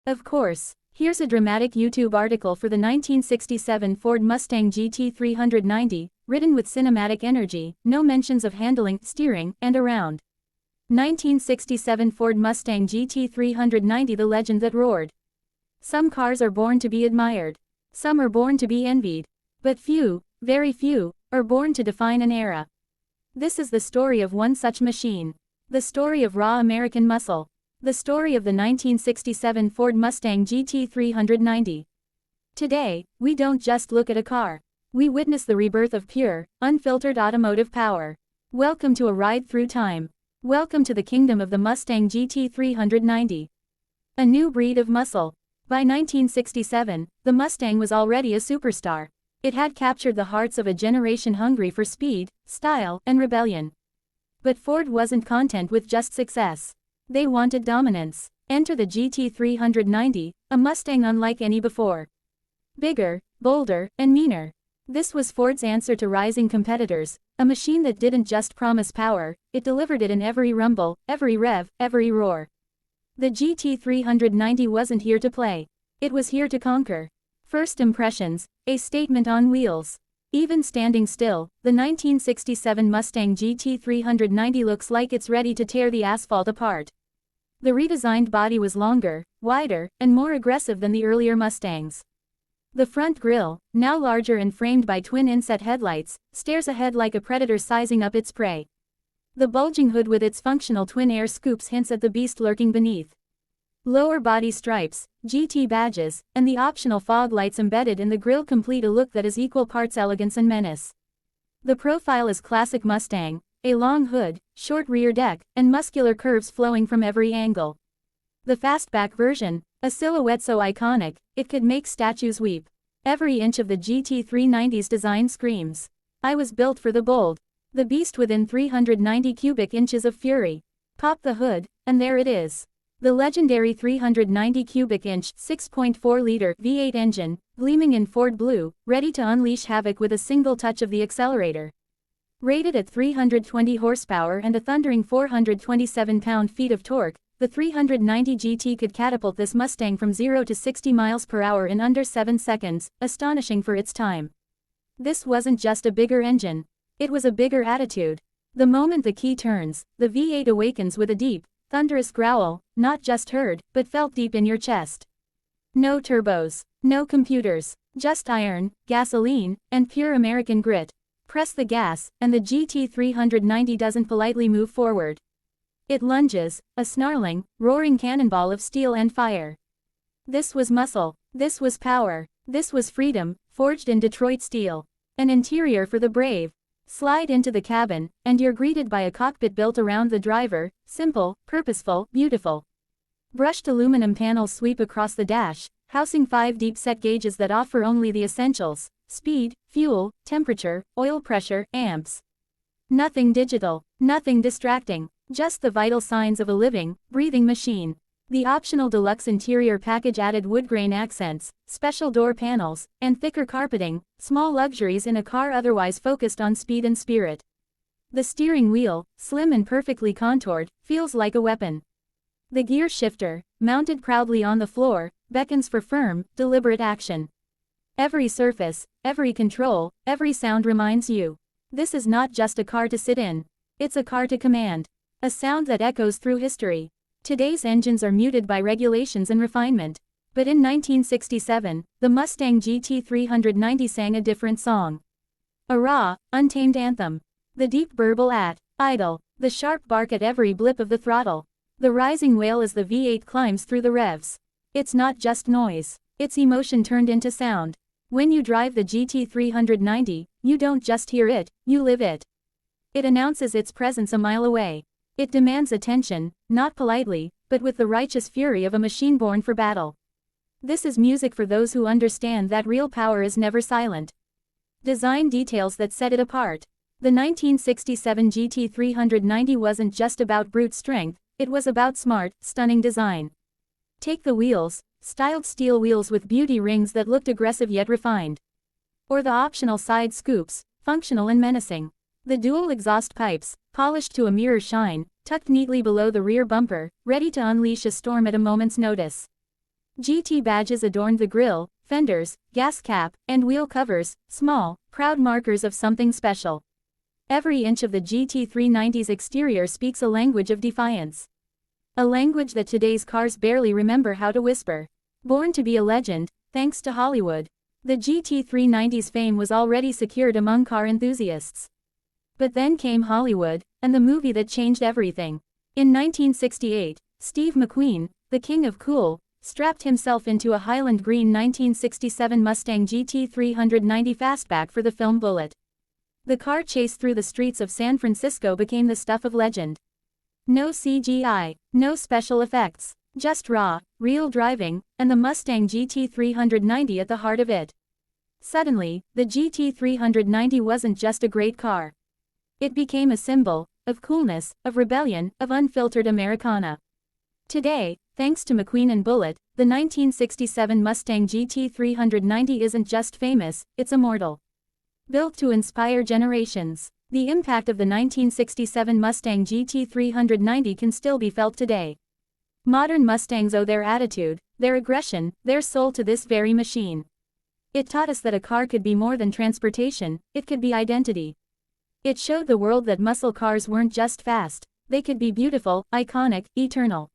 Of course. Here's a dramatic YouTube article for the 1967 Ford Mustang GT 390, written with cinematic energy, no mentions of handling, steering, and around. 1967 Ford Mustang GT 390, the legend that roared. Some cars are born to be admired. Some are born to be envied. But few, very few, are born to define an era. This is the story of one such machine. The story of raw American muscle. The story of the 1967 Ford Mustang GT 390. Today, we don't just look at a car. We witness the rebirth of pure, unfiltered automotive power. Welcome to a ride through time. Welcome to the kingdom of the Mustang GT 390. A new breed of muscle. By 1967, the Mustang was already a superstar. It had captured the hearts of a generation hungry for speed, style, and rebellion. But Ford wasn't content with just success. They wanted dominance. Enter the GT 390, a Mustang unlike any before. Bigger, bolder, and meaner. This was Ford's answer to rising competitors, a machine that didn't just promise power, it delivered it in every rumble, every rev, every roar. The GT 390 wasn't here to play. It was here to conquer. First impressions, a statement on wheels. Even standing still, the 1967 Mustang GT 390 looks like it's ready to tear the asphalt apart. The redesigned body was longer, wider, and more aggressive than the earlier Mustangs. The front grille, now larger and framed by twin inset headlights, stares ahead like a predator sizing up its prey. The bulging hood with its functional twin air scoops hints at the beast lurking beneath. Lower body stripes, GT badges, and the optional fog lights embedded in the grille complete a look that is equal parts elegance and menace. The profile is classic Mustang, a long hood, short rear deck, and muscular curves flowing from every angle. The fastback version, a silhouette so iconic, it could make statues weep. Every inch of the GT 390's design screams, "I was built for the bold." The beast within 390 cubic inches of fury. Pop the hood, and there it is. The legendary 390 cubic inch 6.4-liter V8 engine, gleaming in Ford blue, ready to unleash havoc with a single touch of the accelerator. Rated at 320 horsepower and a thundering 427 pound-feet of torque, the 390 GT could catapult this Mustang from 0 to 60 miles per hour in under 7 seconds, astonishing for its time. This wasn't just a bigger engine. It was a bigger attitude. The moment the key turns, the V8 awakens with a deep, thunderous growl, not just heard, but felt deep in your chest. No turbos, no computers, just iron, gasoline, and pure American grit. Press the gas, and the GT 390 doesn't politely move forward. It lunges, a snarling, roaring cannonball of steel and fire. This was muscle. This was power. This was freedom, forged in Detroit steel. An interior for the brave. Slide into the cabin, and you're greeted by a cockpit built around the driver, simple, purposeful, beautiful. Brushed aluminum panels sweep across the dash, housing 5 deep-set gauges that offer only the essentials: speed, fuel, temperature, oil pressure, amps. Nothing digital, nothing distracting, just the vital signs of a living, breathing machine. The optional deluxe interior package added wood-grain accents, special door panels, and thicker carpeting, small luxuries in a car otherwise focused on speed and spirit. The steering wheel, slim and perfectly contoured, feels like a weapon. The gear shifter, mounted proudly on the floor, beckons for firm, deliberate action. Every surface, every control, every sound reminds you. This is not just a car to sit in. It's a car to command. A sound that echoes through history. Today's engines are muted by regulations and refinement. But in 1967, the Mustang GT 390 sang a different song. A raw, untamed anthem. The deep burble at idle. The sharp bark at every blip of the throttle. The rising wail as the V8 climbs through the revs. It's not just noise. It's emotion turned into sound. When you drive the GT 390, you don't just hear it, you live it. It announces its presence a mile away. It demands attention, not politely, but with the righteous fury of a machine born for battle. This is music for those who understand that real power is never silent. Design details that set it apart. The 1967 GT 390 wasn't just about brute strength, it was about smart, stunning design. Take the wheels, styled steel wheels with beauty rings that looked aggressive yet refined. Or the optional side scoops, functional and menacing. The dual exhaust pipes, polished to a mirror shine, tucked neatly below the rear bumper, ready to unleash a storm at a moment's notice. GT badges adorned the grille, fenders, gas cap, and wheel covers, small, proud markers of something special. Every inch of the GT390's exterior speaks a language of defiance. A language that today's cars barely remember how to whisper. Born to be a legend, thanks to Hollywood. The GT390's fame was already secured among car enthusiasts. But then came Hollywood, and the movie that changed everything. In 1968, Steve McQueen, the king of cool, strapped himself into a Highland Green 1967 Mustang GT 390 fastback for the film Bullet. The car chase through the streets of San Francisco became the stuff of legend. No CGI, no special effects, just raw, real driving, and the Mustang GT 390 at the heart of it. Suddenly, the GT 390 wasn't just a great car. It became a symbol of coolness, of rebellion, of unfiltered Americana. Today, thanks to McQueen and Bullet, the 1967 Mustang GT 390 isn't just famous, it's immortal. Built to inspire generations, the impact of the 1967 Mustang GT 390 can still be felt today. Modern Mustangs owe their attitude, their aggression, their soul to this very machine. It taught us that a car could be more than transportation, it could be identity. It showed the world that muscle cars weren't just fast, they could be beautiful, iconic, eternal.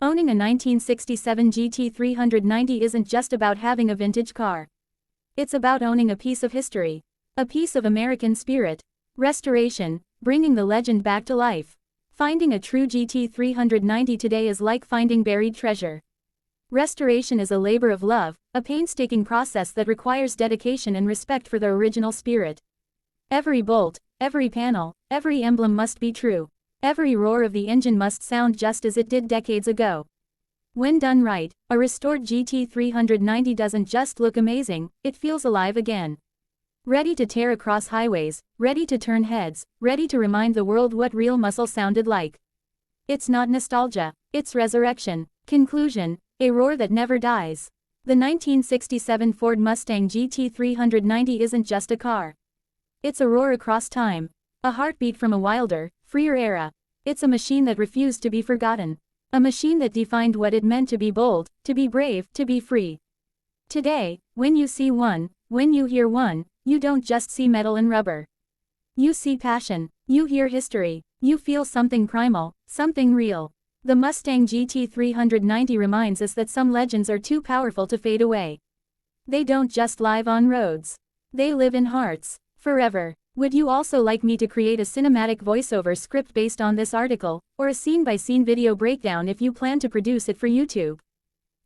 Owning a 1967 GT 390 isn't just about having a vintage car. It's about owning a piece of history. A piece of American spirit. Restoration, bringing the legend back to life. Finding a true GT 390 today is like finding buried treasure. Restoration is a labor of love, a painstaking process that requires dedication and respect for the original spirit. Every bolt, every panel, every emblem must be true. Every roar of the engine must sound just as it did decades ago. When done right, a restored GT 390 doesn't just look amazing, it feels alive again. Ready to tear across highways, ready to turn heads, ready to remind the world what real muscle sounded like. It's not nostalgia, it's resurrection. Conclusion, a roar that never dies. The 1967 Ford Mustang GT 390 isn't just a car. It's a roar across time. A heartbeat from a wilder, freer era. It's a machine that refused to be forgotten. A machine that defined what it meant to be bold, to be brave, to be free. Today, when you see one, when you hear one, you don't just see metal and rubber. You see passion, you hear history, you feel something primal, something real. The Mustang GT 390 reminds us that some legends are too powerful to fade away. They don't just live on roads. They live in hearts, forever. Would you also like me to create a cinematic voiceover script based on this article, or a scene-by-scene video breakdown if you plan to produce it for YouTube?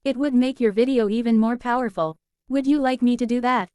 It would make your video even more powerful. Would you like me to do that?